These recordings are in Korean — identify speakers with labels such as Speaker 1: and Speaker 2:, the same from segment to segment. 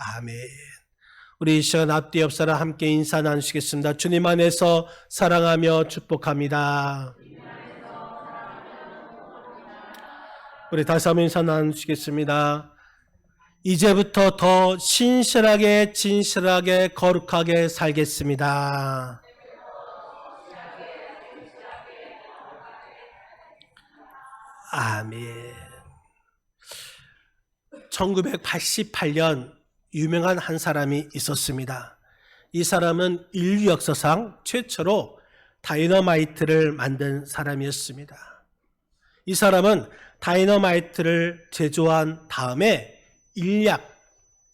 Speaker 1: 아멘. 우리 이 시간 앞뒤 옆 사람 함께 인사 나누시겠습니다. 주님 안에서 사랑하며 축복합니다. 우리 다시 한번 인사 나누시겠습니다. 이제부터 더 신실하게 진실하게 거룩하게 살겠습니다. 아멘. 1988년 유명한 한 사람이 있었습니다. 이 사람은 인류 역사상 최초로 다이너마이트를 만든 사람이었습니다. 이 사람은 다이너마이트를 제조한 다음에 인류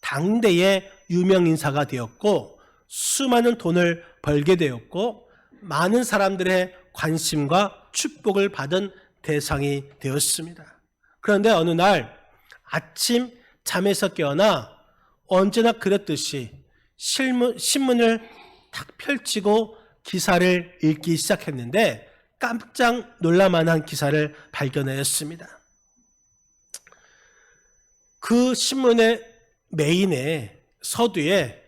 Speaker 1: 당대의 유명 인사가 되었고 수많은 돈을 벌게 되었고 많은 사람들의 관심과 축복을 받은 대상이 되었습니다. 그런데 어느 날 아침 잠에서 깨어나 언제나 그랬듯이 신문을 딱 펼치고 기사를 읽기 시작했는데 깜짝 놀랄만한 기사를 발견하였습니다. 그 신문의 메인에 서두에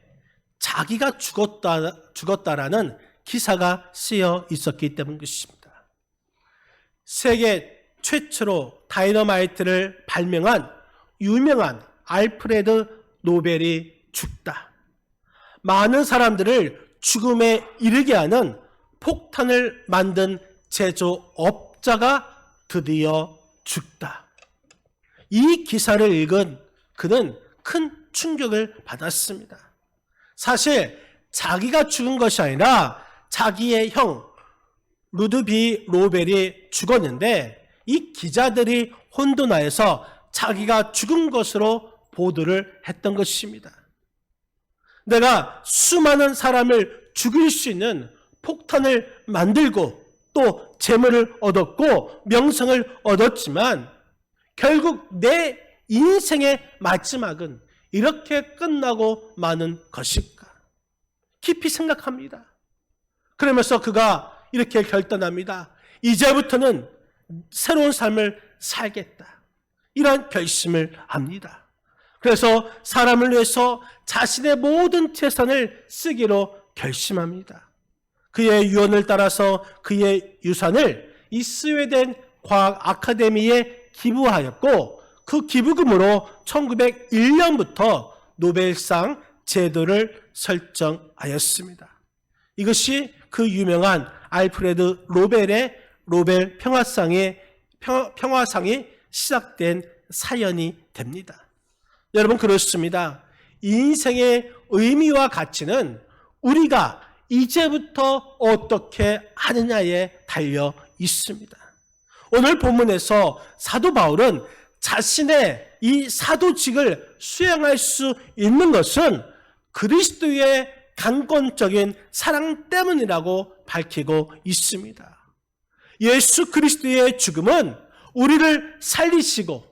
Speaker 1: 자기가 죽었다라는 기사가 쓰여 있었기 때문인 것입니다. 세계 최초로 다이너마이트를 발명한 유명한 알프레드 노벨이 죽다. 많은 사람들을 죽음에 이르게 하는 폭탄을 만든 제조업자가 드디어 죽다. 이 기사를 읽은 그는 큰 충격을 받았습니다. 사실 자기가 죽은 것이 아니라 자기의 형 루드비 로벨이 죽었는데 이 기자들이 혼돈하여서 자기가 죽은 것으로 보도를 했던 것입니다. 내가 수많은 사람을 죽일 수 있는 폭탄을 만들고 또 재물을 얻었고 명성을 얻었지만 결국 내 인생의 마지막은 이렇게 끝나고 마는 것일까? 깊이 생각합니다. 그러면서 그가 이렇게 결단합니다. 이제부터는 새로운 삶을 살겠다. 이런 결심을 합니다. 그래서 사람을 위해서 자신의 모든 재산을 쓰기로 결심합니다. 그의 유언을 따라서 그의 유산을 이 스웨덴 과학 아카데미에 기부하였고 그 기부금으로 1901년부터 노벨상 제도를 설정하였습니다. 이것이 그 유명한 알프레드 노벨의 노벨 평화상이 시작된 사연이 됩니다. 여러분 그렇습니다. 인생의 의미와 가치는 우리가 이제부터 어떻게 하느냐에 달려 있습니다. 오늘 본문에서 사도 바울은 자신의 이 사도직을 수행할 수 있는 것은 그리스도의 강권적인 사랑 때문이라고 밝히고 있습니다. 예수 그리스도의 죽음은 우리를 살리시고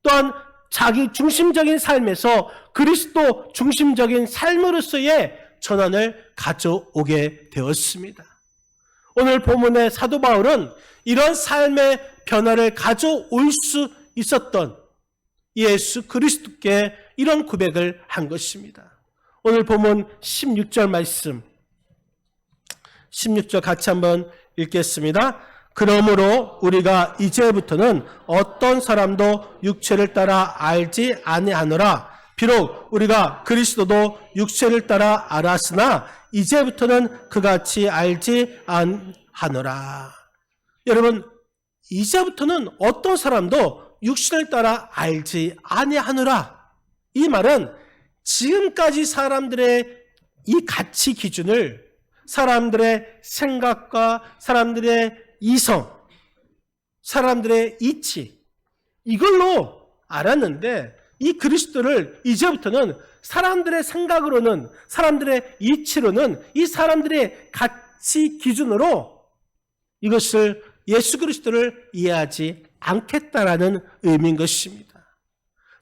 Speaker 1: 또한 자기 중심적인 삶에서 그리스도 중심적인 삶으로서의 전환을 가져오게 되었습니다. 오늘 본문의 사도 바울은 이런 삶의 변화를 가져올 수 있었던 예수 그리스도께 이런 고백을 한 것입니다. 오늘 본문 16절 말씀 16절 같이 한번 읽겠습니다. 그러므로 우리가 이제부터는 어떤 사람도 육체를 따라 알지 아니하노라. 비록 우리가 그리스도도 육체를 따라 알았으나 이제부터는 그같이 알지 아니하노라. 여러분 이제부터는 어떤 사람도 육신을 따라 알지 아니하노라. 이 말은 지금까지 사람들의 이 가치 기준을 사람들의 생각과 사람들의 이성, 사람들의 이치 이걸로 알았는데 이 그리스도를 이제부터는 사람들의 생각으로는 사람들의 이치로는 이 사람들의 가치 기준으로 이것을 예수 그리스도를 이해하지 않겠다라는 의미인 것입니다.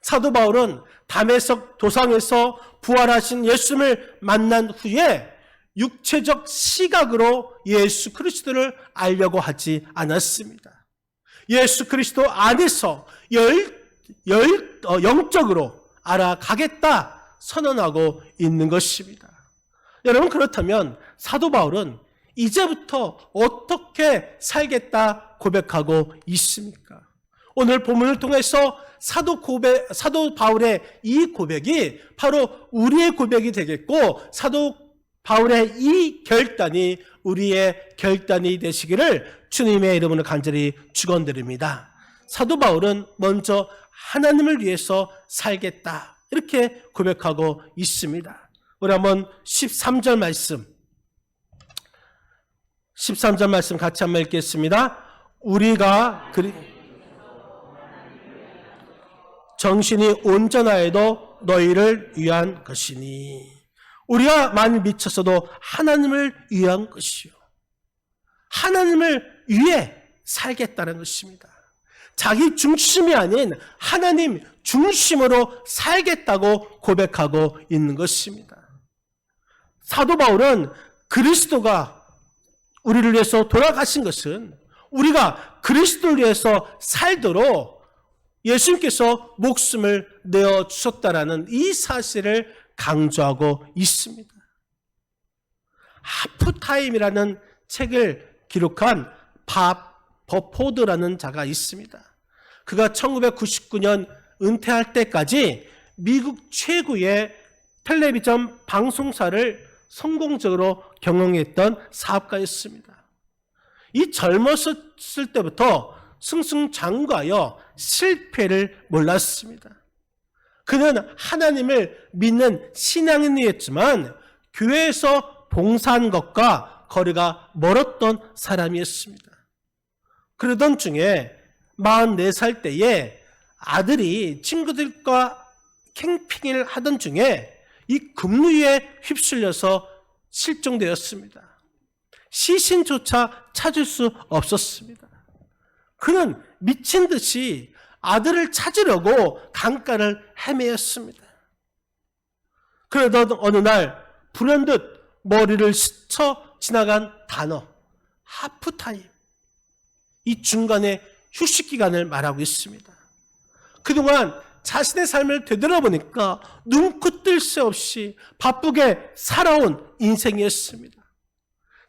Speaker 1: 사도 바울은 담에석 도상에서 부활하신 예수님을 만난 후에 육체적 시각으로 예수 그리스도를 알려고 하지 않았습니다. 예수 그리스도 안에서 영적으로 알아가겠다 선언하고 있는 것입니다. 여러분, 그렇다면 사도 바울은 이제부터 어떻게 살겠다 고백하고 있습니까? 오늘 본문을 통해서 사도 바울의 이 고백이 바로 우리의 고백이 되겠고, 사도 바울의 이 결단이 우리의 결단이 되시기를 주님의 이름으로 간절히 축원드립니다. 사도 바울은 먼저 하나님을 위해서 살겠다, 이렇게 고백하고 있습니다. 우리 한번 13절 말씀 같이 한번 읽겠습니다. 우리가 정신이 온전하여도 너희를 위한 것이니, 우리가 만일 미쳤어도 하나님을 위한 것이요, 하나님을 위해 살겠다는 것입니다. 자기 중심이 아닌 하나님 중심으로 살겠다고 고백하고 있는 것입니다. 사도 바울은 그리스도가 우리를 위해서 돌아가신 것은 우리가 그리스도를 위해서 살도록 예수님께서 목숨을 내어주셨다라는 이 사실을 강조하고 있습니다. 하프타임이라는 책을 기록한 밥 버포드라는 자가 있습니다. 그가 1999년 은퇴할 때까지 미국 최고의 텔레비전 방송사를 성공적으로 경영했던 사업가였습니다. 이 젊었을 때부터 승승장구하여 실패를 몰랐습니다. 그는 하나님을 믿는 신앙인이었지만 교회에서 봉사한 것과 거리가 멀었던 사람이었습니다. 그러던 중에 44살 때에 아들이 친구들과 캠핑을 하던 중에 이 급류에 휩쓸려서 실종되었습니다. 시신조차 찾을 수 없었습니다. 그는 미친 듯이 아들을 찾으려고 강가를 헤매었습니다. 그러던 어느 날 불현듯 머리를 스쳐 지나간 단어, 하프타임. 이 중간에 휴식 기간을 말하고 있습니다. 그동안 자신의 삶을 되돌아보니까 눈코 뜰 새 없이 바쁘게 살아온 인생이었습니다.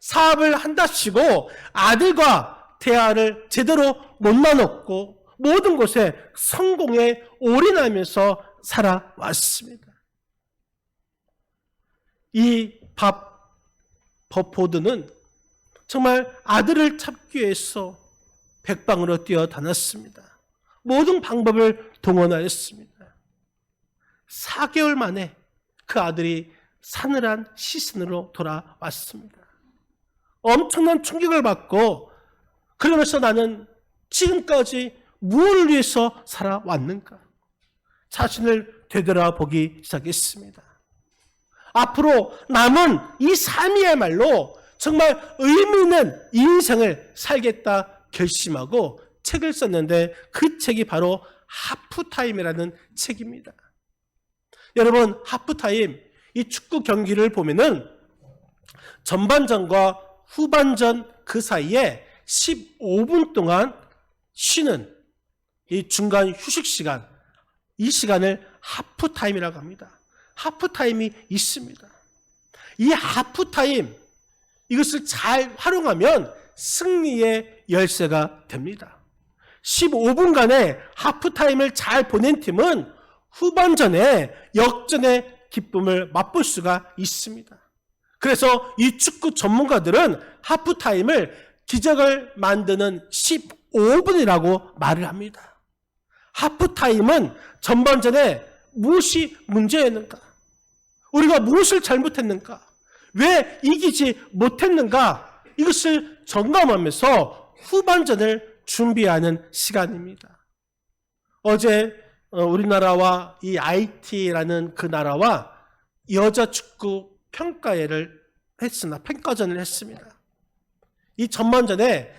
Speaker 1: 사업을 한답시고 아들과 대화를 제대로 못 나눴고 모든 곳에 성공에 올인하면서 살아왔습니다. 이 버포드는 정말 아들을 찾기 위해서 백방으로 뛰어다녔습니다. 모든 방법을 동원하였습니다. 4개월 만에 그 아들이 사늘한 시신으로 돌아왔습니다. 엄청난 충격을 받고, 그러면서 나는 지금까지 무엇을 위해서 살아왔는가? 자신을 되돌아보기 시작했습니다. 앞으로 남은 이 삶이야말로 정말 의미 있는 인생을 살겠다 결심하고 책을 썼는데, 그 책이 바로 하프타임이라는 책입니다. 여러분, 하프타임, 이 축구 경기를 보면은 전반전과 후반전 그 사이에 15분 동안 쉬는 이 중간 휴식 시간, 이 시간을 하프타임이라고 합니다. 하프타임이 있습니다. 이 하프타임, 이것을 잘 활용하면 승리의 열쇠가 됩니다. 15분간의 하프타임을 잘 보낸 팀은 후반전에 역전의 기쁨을 맛볼 수가 있습니다. 그래서 이 축구 전문가들은 하프타임을 기적을 만드는 15분이라고 말을 합니다. 하프타임은 전반전에 무엇이 문제였는가? 우리가 무엇을 잘못했는가? 왜 이기지 못했는가? 이것을 점검하면서 후반전을 준비하는 시간입니다. 어제 우리나라와 이 IT라는 그 나라와 여자 축구 평가전을 했습니다. 이 전반전에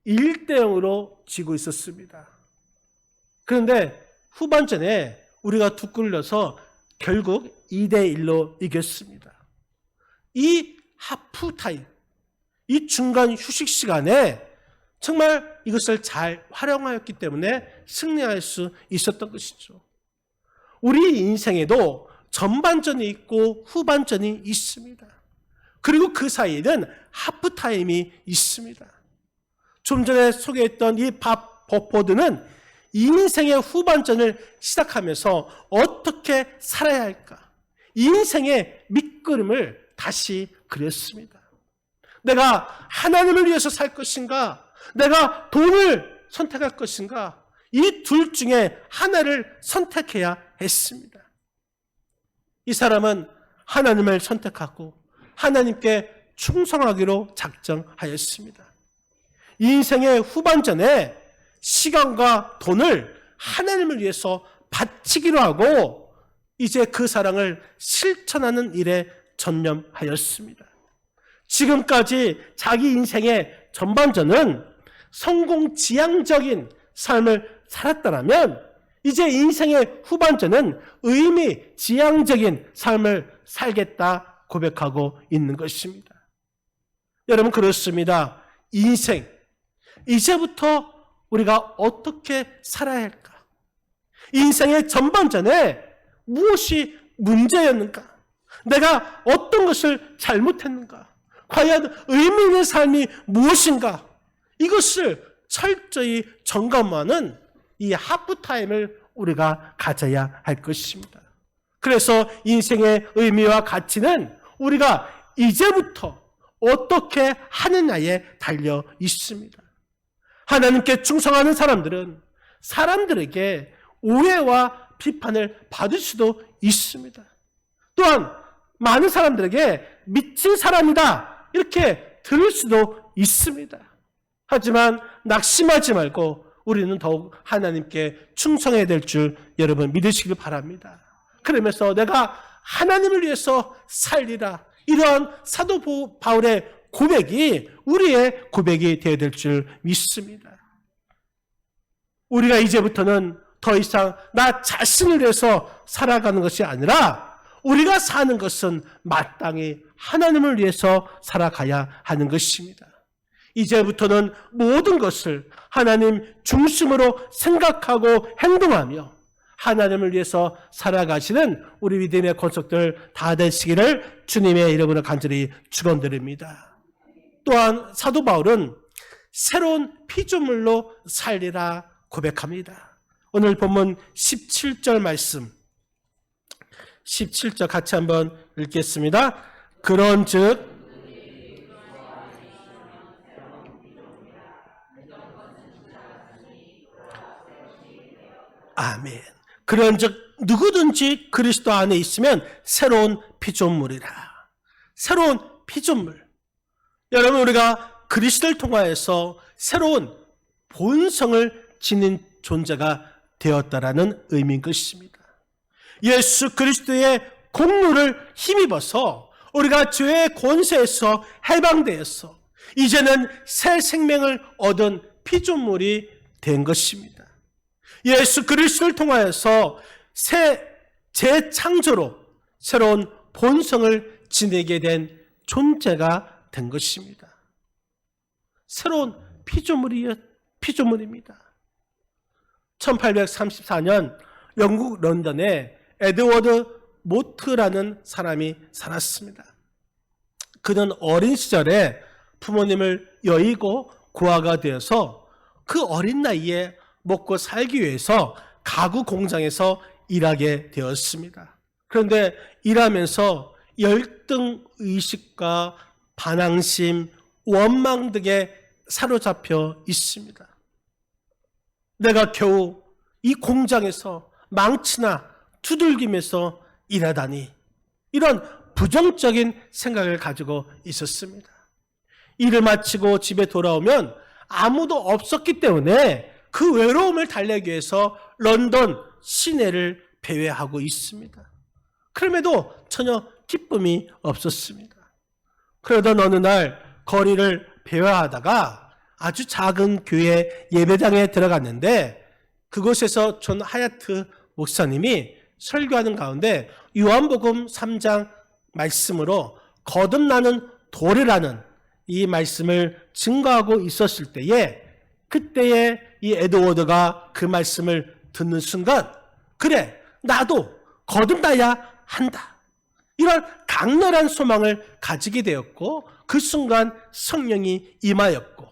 Speaker 1: 1대0으로 지고 있었습니다. 그런데 후반전에 우리가 두 골 넣어서 결국 2대1로 이겼습니다. 이 하프타임, 이 중간 휴식 시간에 정말 이것을 잘 활용하였기 때문에 승리할 수 있었던 것이죠. 우리 인생에도 전반전이 있고 후반전이 있습니다. 그리고 그 사이에는 하프타임이 있습니다. 좀 전에 소개했던 이 밥 버포드는 인생의 후반전을 시작하면서 어떻게 살아야 할까? 인생의 밑그림을 다시 그렸습니다. 내가 하나님을 위해서 살 것인가? 내가 돈을 선택할 것인가? 이 둘 중에 하나를 선택해야 했습니다. 이 사람은 하나님을 선택하고 하나님께 충성하기로 작정하였습니다. 인생의 후반전에 시간과 돈을 하나님을 위해서 바치기로 하고 이제 그 사랑을 실천하는 일에 전념하였습니다. 지금까지 자기 인생의 전반전은 성공지향적인 삶을 살았다면 이제 인생의 후반전은 의미지향적인 삶을 살겠다 고백하고 있는 것입니다. 여러분, 그렇습니다. 인생, 이제부터 우리가 어떻게 살아야 할까? 인생의 전반전에 무엇이 문제였는가? 내가 어떤 것을 잘못했는가? 과연 의미 있는 삶이 무엇인가? 이것을 철저히 점검하는 이 하프타임을 우리가 가져야 할 것입니다. 그래서 인생의 의미와 가치는 우리가 이제부터 어떻게 하느냐에 달려 있습니다. 하나님께 충성하는 사람들은 사람들에게 오해와 비판을 받을 수도 있습니다. 또한 많은 사람들에게 미친 사람이다 이렇게 들을 수도 있습니다. 하지만 낙심하지 말고 우리는 더욱 하나님께 충성해야 될 줄 여러분 믿으시길 바랍니다. 그러면서 내가 하나님을 위해서 살리라, 이러한 사도 바울의 고백이 우리의 고백이 되어야 될 줄 믿습니다. 우리가 이제부터는 더 이상 나 자신을 위해서 살아가는 것이 아니라 우리가 사는 것은 마땅히 하나님을 위해서 살아가야 하는 것입니다. 이제부터는 모든 것을 하나님 중심으로 생각하고 행동하며 하나님을 위해서 살아가시는 우리 믿음의 권속들 다 되시기를 주님의 이름으로 간절히 축원드립니다. 또한 사도 바울은 새로운 피조물로 살리라 고백합니다. 오늘 본문 17절 말씀, 17절 같이 한번 읽겠습니다. 그런즉 아멘. 그런즉 누구든지 그리스도 안에 있으면 새로운 피조물이라. 새로운 피조물. 여러분, 우리가 그리스도를 통하여서 새로운 본성을 지닌 존재가 되었다라는 의미인 것입니다. 예수 그리스도의 공로를 힘입어서 우리가 죄의 권세에서 해방되어서 이제는 새 생명을 얻은 피조물이 된 것입니다. 예수 그리스도를 통하여서 새 재창조로 새로운 본성을 지니게 된 존재가 된 것입니다. 새로운 피조물입니다. 1834년 영국 런던에 에드워드 모트라는 사람이 살았습니다. 그는 어린 시절에 부모님을 여의고 고아가 되어서 그 어린 나이에 먹고 살기 위해서 가구 공장에서 일하게 되었습니다. 그런데 일하면서 열등 의식과 반항심, 원망 등에 사로잡혀 있습니다. 내가 겨우 이 공장에서 망치나 두들기면서 일하다니, 이런 부정적인 생각을 가지고 있었습니다. 일을 마치고 집에 돌아오면 아무도 없었기 때문에 그 외로움을 달래기 위해서 런던 시내를 배회하고 있습니다. 그럼에도 전혀 기쁨이 없었습니다. 그러던 어느 날 거리를 배회하다가 아주 작은 교회 예배당에 들어갔는데 그곳에서 존 하야트 목사님이 설교하는 가운데 요한복음 3장 말씀으로 거듭나는 도래라는 이 말씀을 증거하고 있었을 때에 그때에 이 에드워드가 그 말씀을 듣는 순간, 그래, 나도 거듭나야 한다. 이런 강렬한 소망을 가지게 되었고 그 순간 성령이 임하였고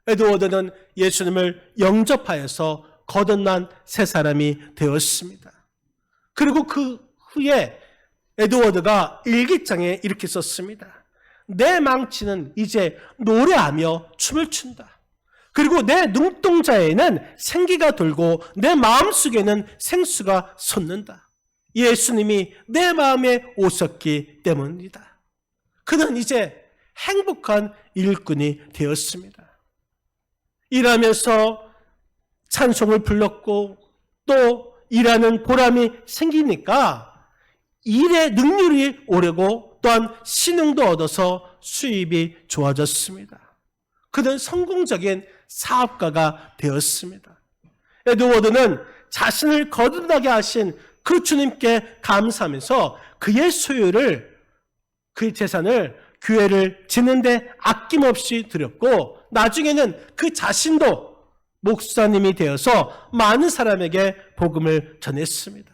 Speaker 1: 에드워드는 예수님을 영접하여서 거듭난 새 사람이 되었습니다. 그리고 그 후에 에드워드가 일기장에 이렇게 썼습니다. 내 망치는 이제 노래하며 춤을 춘다. 그리고 내 눈동자에는 생기가 돌고 내 마음속에는 생수가 솟는다. 예수님이 내 마음에 오셨기 때문이다. 그는 이제 행복한 일꾼이 되었습니다. 일하면서 찬송을 불렀고 또 일하는 보람이 생기니까 일의 능률이 오르고 또한 신용도 얻어서 수입이 좋아졌습니다. 그는 성공적인 사업가가 되었습니다. 에드워드는 자신을 거듭나게 하신 그 주님께 감사하면서 그의 소유를, 그의 재산을 교회를 짓는데 아낌없이 드렸고 나중에는 그 자신도 목사님이 되어서 많은 사람에게 복음을 전했습니다.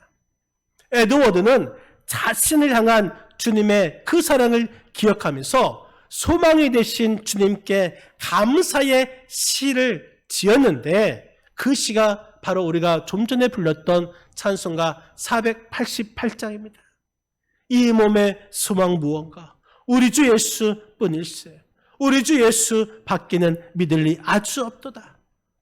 Speaker 1: 에드워드는 자신을 향한 주님의 그 사랑을 기억하면서 소망이 되신 주님께 감사의 시를 지었는데 그 시가 바로 우리가 좀 전에 불렀던 찬송가 488장입니다. 이 몸의 소망 무언가 우리 주 예수 뿐일세. 우리 주 예수 밖에는 믿을 리 아주 없도다.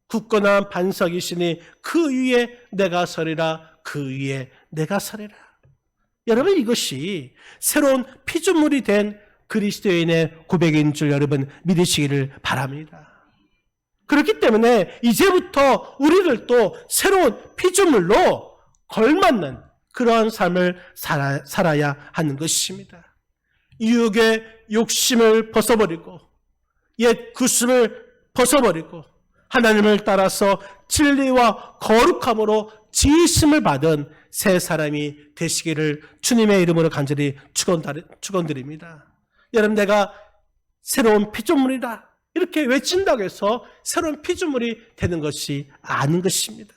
Speaker 1: 굳건한 반석이시니 그 위에 내가 서리라. 그 위에 내가 서리라. 여러분, 이것이 새로운 피조물이 된 그리스도인의 고백인 줄 여러분 믿으시기를 바랍니다. 그렇기 때문에 이제부터 우리들도 새로운 피조물로 걸맞는 그러한 삶을 살아야 하는 것입니다. 유혹의 욕심을 벗어버리고 옛 구습을 벗어버리고 하나님을 따라서 진리와 거룩함으로 지으심을 받은 새 사람이 되시기를 주님의 이름으로 간절히 축원드립니다. 여러분, 내가 새로운 피조물이다 이렇게 외친다고 해서 새로운 피조물이 되는 것이 아닌 것입니다.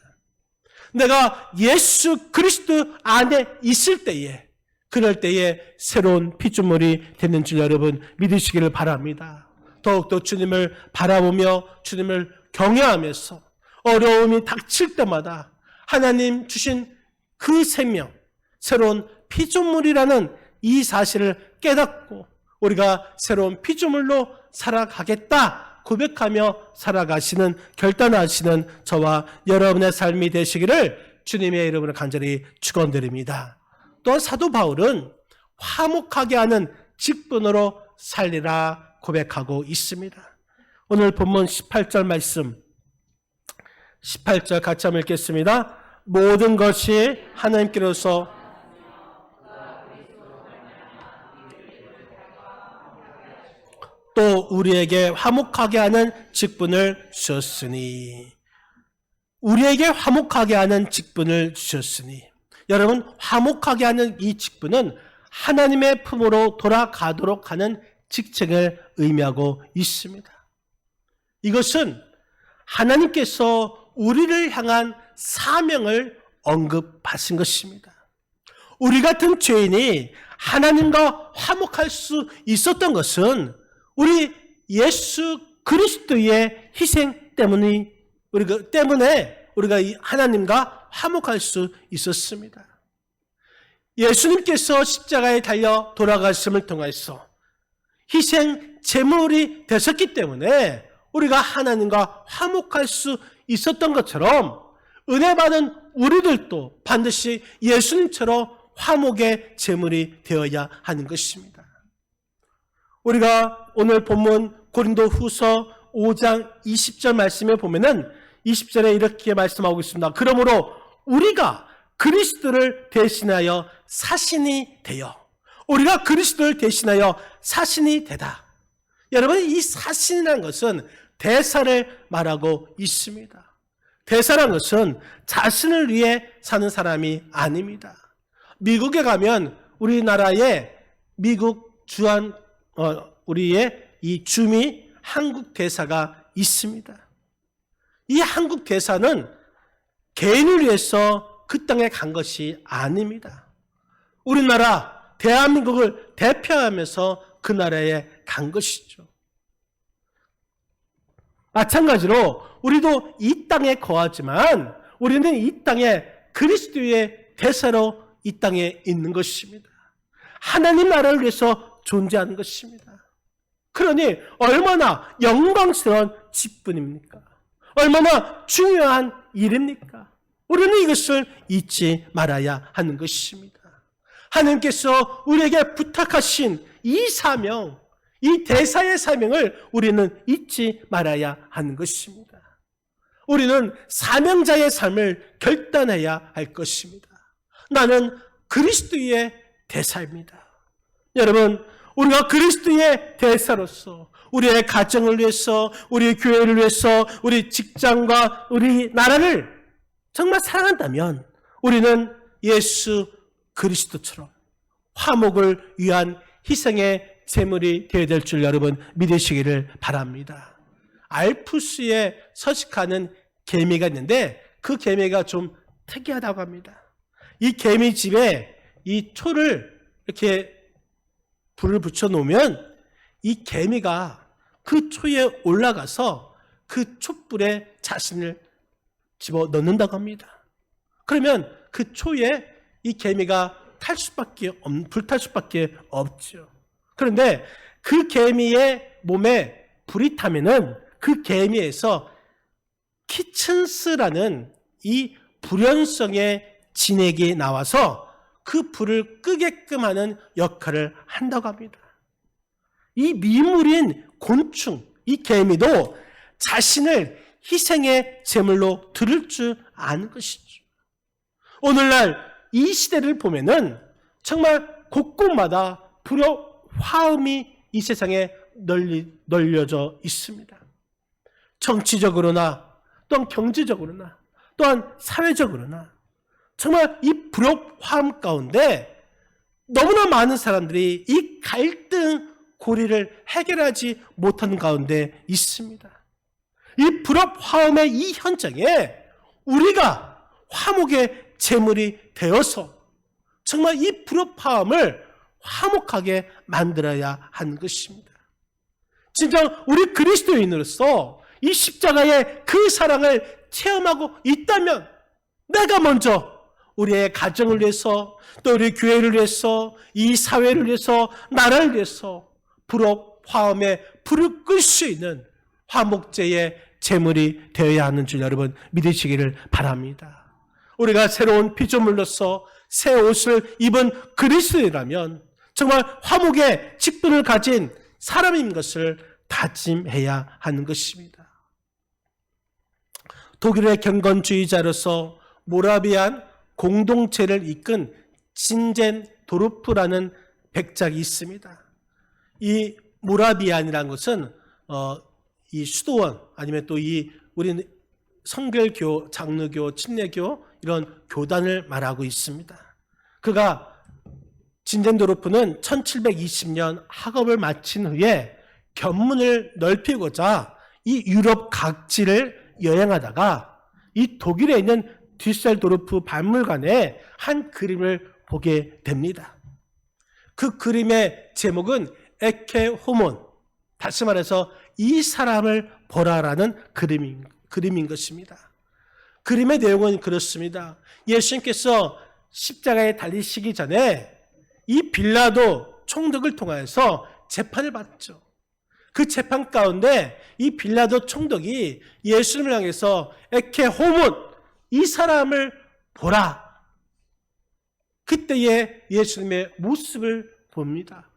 Speaker 1: 내가 예수 그리스도 안에 있을 때에, 그럴 때에 새로운 피조물이 되는 줄 여러분 믿으시기를 바랍니다. 더욱더 주님을 바라보며 주님을 경외하면서 어려움이 닥칠 때마다 하나님 주신 그 생명, 새로운 피조물이라는 이 사실을 깨닫고 우리가 새로운 피조물로 살아가겠다 고백하며 살아가시는, 결단하시는 저와 여러분의 삶이 되시기를 주님의 이름으로 간절히 축원드립니다. 또한 사도 바울은 화목하게 하는 직분으로 살리라 고백하고 있습니다. 오늘 본문 18절 말씀, 18절 같이 한번 읽겠습니다. 모든 것이 하나님께로서 또 우리에게 화목하게 하는 직분을 주셨으니, 우리에게 화목하게 하는 직분을 주셨으니, 여러분, 화목하게 하는 이 직분은 하나님의 품으로 돌아가도록 하는 직책을 의미하고 있습니다. 이것은 하나님께서 우리를 향한 사명을 언급하신 것입니다. 우리 같은 죄인이 하나님과 화목할 수 있었던 것은 우리 예수 그리스도의 희생 때문에 우리가 하나님과 화목할 수 있었습니다. 예수님께서 십자가에 달려 돌아가심을 통해서 희생 제물이 되셨기 때문에 우리가 하나님과 화목할 수 있었던 것처럼 은혜 받은 우리들도 반드시 예수님처럼 화목의 제물이 되어야 하는 것입니다. 우리가 오늘 본문 고린도후서 5장 20절 말씀에 보면은 20절에 이렇게 말씀하고 있습니다. 그러므로 우리가 그리스도를 대신하여 사신이 되어, 우리가 그리스도를 대신하여 사신이 되다. 여러분, 이 사신이라는 것은 대사를 말하고 있습니다. 대사라는 것은 자신을 위해 사는 사람이 아닙니다. 미국에 가면 우리나라의 미국 우리의 이 주미 한국 대사가 있습니다. 이 한국 대사는 개인을 위해서 그 땅에 간 것이 아닙니다. 우리나라 대한민국을 대표하면서 그 나라에 간 것이죠. 마찬가지로 우리도 이 땅에 거하지만 우리는 이 땅에 그리스도의 대사로 이 땅에 있는 것입니다. 하나님 나라를 위해서 존재하는 것입니다. 그러니 얼마나 영광스러운 직분입니까? 얼마나 중요한 일입니까? 우리는 이것을 잊지 말아야 하는 것입니다. 하나님께서 우리에게 부탁하신 이 사명, 이 대사의 사명을 우리는 잊지 말아야 하는 것입니다. 우리는 사명자의 삶을 결단해야 할 것입니다. 나는 그리스도의 대사입니다. 여러분, 우리가 그리스도의 대사로서 우리의 가정을 위해서, 우리 교회를 위해서, 우리 직장과 우리 나라를 정말 사랑한다면 우리는 예수 그리스도처럼 화목을 위한 희생의 제물이 되어야 될 줄 여러분 믿으시기를 바랍니다. 알프스에 서식하는 개미가 있는데 그 개미가 좀 특이하다고 합니다. 이 개미집에 이 초를 이렇게 불을 붙여 놓으면 이 개미가 그 초에 올라가서 그 촛불에 자신을 집어 넣는다고 합니다. 그러면 그 초에 이 개미가 불탈 수밖에 없죠. 그런데 그 개미의 몸에 불이 타면은 그 개미에서 키친스라는 이 불연성의 진액이 나와서 그 불을 끄게끔 하는 역할을 한다고 합니다. 이 미물인 곤충, 이 개미도 자신을 희생의 제물로 드릴 줄 아는 것이죠. 오늘날 이 시대를 보면은 정말 곳곳마다 불효 화음이 이 세상에 널려져 있습니다. 정치적으로나 또한 경제적으로나 또한 사회적으로나 정말 이 불협 화음 가운데 너무나 많은 사람들이 이 갈등 고리를 해결하지 못하는 가운데 있습니다. 이 불협 화음의 이 현장에 우리가 화목의 제물이 되어서 정말 이 불협 화음을 화목하게 만들어야 하는 것입니다. 진정 우리 그리스도인으로서 이 십자가의 그 사랑을 체험하고 있다면 내가 먼저 우리의 가정을 위해서 또 우리 교회를 위해서 이 사회를 위해서 나라를 위해서 불협 화음에 불을 끌 수 있는 화목제의 제물이 되어야 하는 줄 여러분 믿으시기를 바랍니다. 우리가 새로운 피조물로서 새 옷을 입은 그리스도라면 정말 화목의 직분을 가진 사람인 것을 다짐해야 하는 것입니다. 독일의 경건주의자로서 모라비안 공동체를 이끈 진젠 도르프라는 백작이 있습니다. 이 모라비안이라는 것은 이 수도원 아니면 또 이 우리는 성결교, 장로교, 침례교 이런 교단을 말하고 있습니다. 그가 진젠도르프는 1720년 학업을 마친 후에 견문을 넓히고자 이 유럽 각지를 여행하다가 이 독일에 있는 뒤셀도르프 박물관에 한 그림을 보게 됩니다. 그 그림의 제목은 에케 호몬, 다시 말해서 이 사람을 보라라는 그림인 것입니다. 그림의 내용은 그렇습니다. 예수님께서 십자가에 달리시기 전에 이 빌라도 총독을 통하여서 재판을 받죠. 그 재판 가운데 이 빌라도 총독이 예수님을 향해서 에케 호몬, 이 사람을 보라. 그때의 예수님의 모습을 봅니다.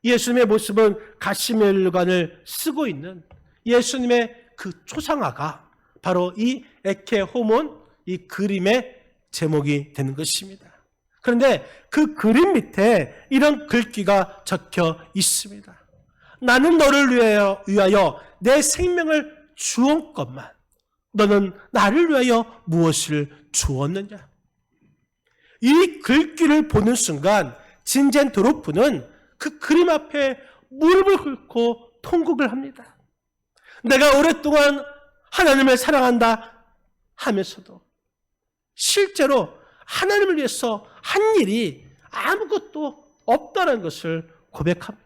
Speaker 1: 예수님의 모습은 가시멜관을 쓰고 있는 예수님의 그 초상화가 바로 이 에케 호몬, 이 그림의 제목이 되는 것입니다. 그런데 그 그림 밑에 이런 글귀가 적혀 있습니다. 나는 너를 위하여 내 생명을 주었건만 너는 나를 위하여 무엇을 주었느냐? 이 글귀를 보는 순간 진젠도르프는 그 그림 앞에 무릎을 꿇고 통곡을 합니다. 내가 오랫동안 하나님을 사랑한다 하면서도 실제로 하나님을 위해서 한 일이 아무것도 없다는 것을 고백합니다.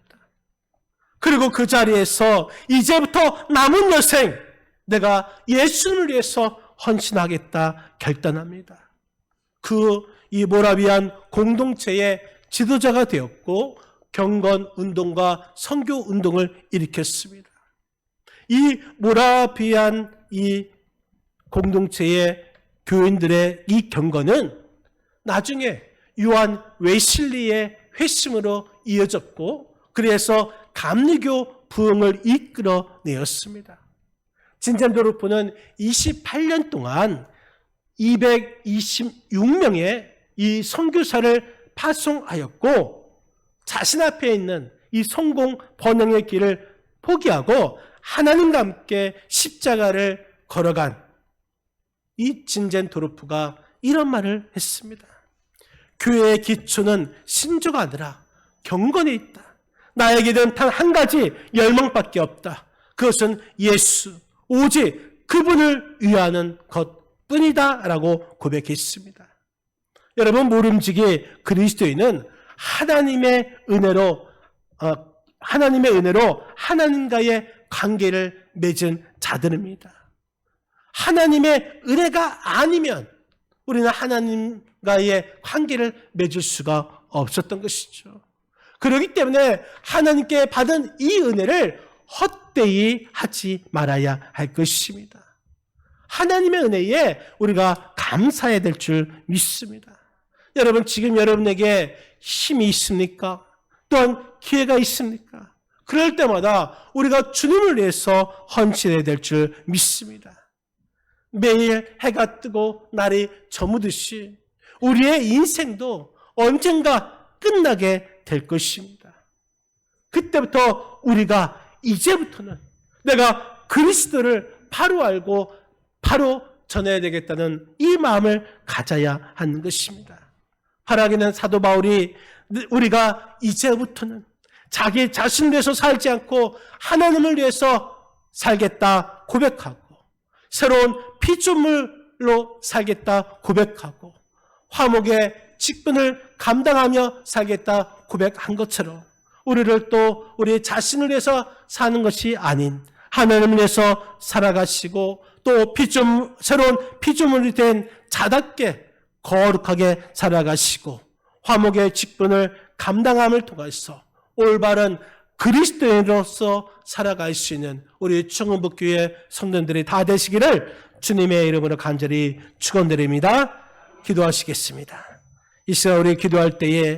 Speaker 1: 그리고 그 자리에서 이제부터 남은 여생 내가 예수님을 위해서 헌신하겠다 결단합니다. 이 모라비안 공동체의 지도자가 되었고 경건 운동과 선교 운동을 일으켰습니다. 이 모라비안 이 공동체의 교인들의 이 경건은 나중에 요한 웨슬리의 회심으로 이어졌고 그래서 감리교 부흥을 이끌어내었습니다. 진젠도르프는 28년 동안 226명의 이 선교사를 파송하였고 자신 앞에 있는 이 성공 번영의 길을 포기하고 하나님과 함께 십자가를 걸어간 이 진젠도르프가 이런 말을 했습니다. 교회의 기초는 신조가 아니라 경건에 있다. 나에게는 단 한 가지 열망밖에 없다. 그것은 예수, 오직 그분을 위하는 것뿐이다 라고 고백했습니다. 여러분 모름지기 그리스도인은 하나님의 은혜로 하나님과의 관계를 맺은 자들입니다. 하나님의 은혜가 아니면 우리는 하나님과의 관계를 맺을 수가 없었던 것이죠. 그렇기 때문에 하나님께 받은 이 은혜를 헛되이 하지 말아야 할 것입니다. 하나님의 은혜에 우리가 감사해야 될 줄 믿습니다. 여러분 지금 여러분에게 힘이 있습니까? 또한 기회가 있습니까? 그럴 때마다 우리가 주님을 위해서 헌신해야 될 줄 믿습니다. 매일 해가 뜨고 날이 저무듯이 우리의 인생도 언젠가 끝나게 될 것입니다. 그때부터 우리가 이제부터는 내가 그리스도를 바로 알고 바로 전해야 되겠다는 이 마음을 가져야 하는 것입니다. 바라기는 사도 바울이 우리가 이제부터는 자기 자신을 위해서 살지 않고 하나님을 위해서 살겠다 고백하고 새로운 피조물로 살겠다 고백하고 화목의 직분을 감당하며 살겠다 고백한 것처럼 우리를 또 우리 자신을 위해서 사는 것이 아닌 하나님을 위해서 살아가시고 또 새로운 피조물이 된 자답게 거룩하게 살아가시고 화목의 직분을 감당함을 통해서 올바른 그리스도인으로서 살아갈 수 있는 우리 청운복교회 성도들이 다 되시기를 주님의 이름으로 간절히 축원드립니다. 기도하시겠습니다. 이 시간 우리 기도할 때에